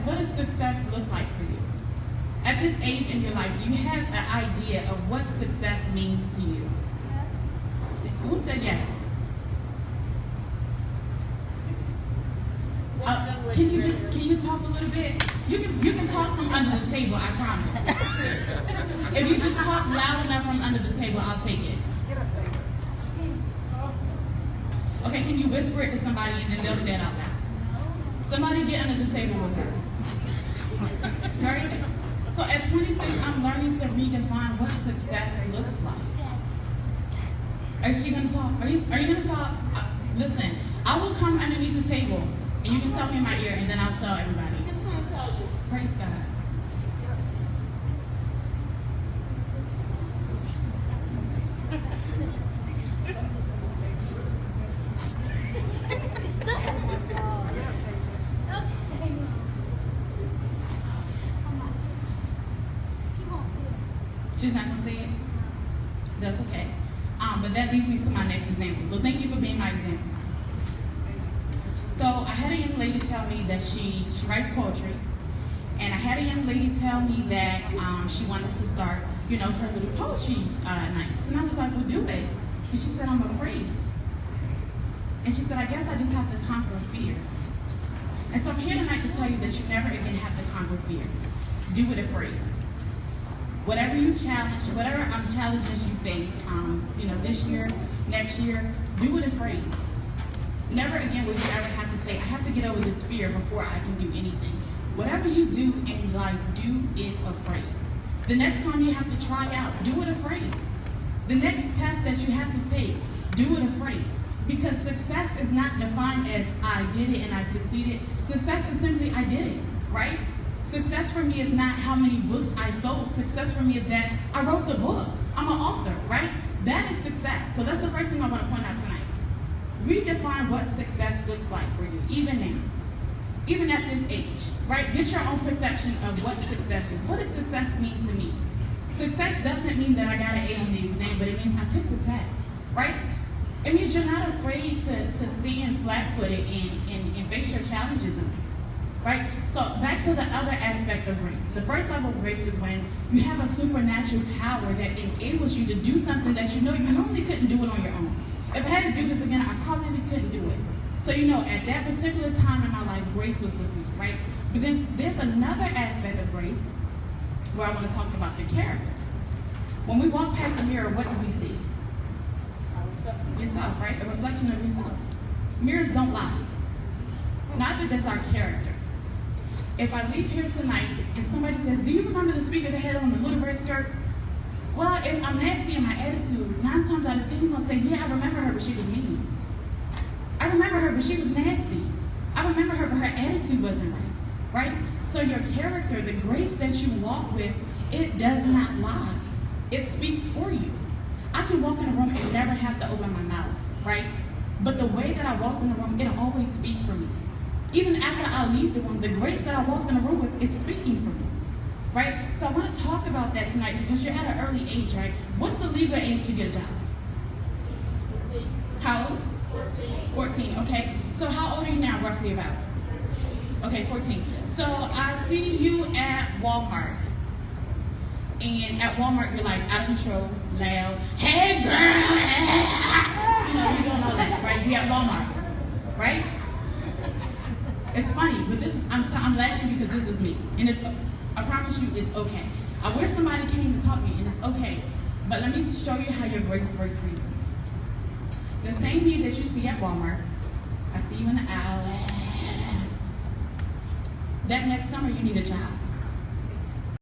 what does success look like for you? At this age in your life, do you have an idea of what success means to you? Yes. Who said yes? Can you talk a little bit? You can talk from under the table, I promise. If you just talk loud enough from under the table, I'll take it. Okay, can you whisper it to somebody and then they'll say it out loud? Somebody get under the table with her. Right? So at 26, I'm learning to redefine what success looks like. Is she gonna talk? Are you gonna talk? Listen, I will come underneath the table and you can tell me in my ear and then I'll tell everybody. She's gonna tell you. Praise God. She's not going to say it? That's okay. But that leads me to my next example. So thank you for being my example. So I had a young lady tell me that she writes poetry. And I had a young lady tell me that she wanted to start, her little poetry nights. And I was like, well, do it. And she said, I'm afraid. And she said, I guess I just have to conquer fear. And so I'm here tonight to tell you that you never again have to conquer fear. Do it afraid. Whatever you challenge, whatever challenges you face, this year, next year, do it afraid. Never again will you ever have to say, I have to get over this fear before I can do anything. Whatever you do in life, do it afraid. The next time you have to try out, do it afraid. The next test that you have to take, do it afraid. Because success is not defined as I did it and I succeeded. Success is simply I did it, right? Success for me is not how many books I sold. Success for me is that I wrote the book. I'm an author, right? That is success. So that's the first thing I want to point out tonight. Redefine what success looks like for you, even now. Even at this age, right? Get your own perception of what success is. What does success mean to me? Success doesn't mean that I got an A on the exam, but it means I took the test, right? It means you're not afraid to stand flat-footed and face your challenges in life. Right? So back to the other aspect of grace. The first level of grace is when you have a supernatural power that enables you to do something that you normally couldn't do it on your own. If I had to do this again, I probably couldn't do it. So at that particular time in my life, grace was with me, right? But there's another aspect of grace where I want to talk about the character. When we walk past the mirror, what do we see? Yourself, right? A reflection of yourself. Mirrors don't lie. Neither does our character. If I leave here tonight and somebody says, do you remember the speaker that had on the little red skirt? Well, if I'm nasty in my attitude, 9 times out of 10, you're going to say, yeah, I remember her, but she was mean. I remember her, but she was nasty. I remember her, but her attitude wasn't right. Right? So your character, the grace that you walk with, it does not lie. It speaks for you. I can walk in a room and never have to open my mouth, right? But the way that I walk in the room, it'll always speak for me. Even after I leave the room, the grace that I walked in the room with, it's speaking for me, right? So I want to talk about that tonight because you're at an early age, right? What's the legal age to get a job? 14. How old? 14, okay. So how old are you now, roughly about? Okay, 14. So I see you at Walmart. And at Walmart, you're like out of control, loud, hey girl, you doing all that, right? We at Walmart, right? It's funny, but I'm laughing because this is me. And I promise you, it's okay. I wish somebody came to talk to me, and it's okay. But let me show you how your grace works for you. The same me that you see at Walmart, I see you in the aisle. That next summer, you need a job.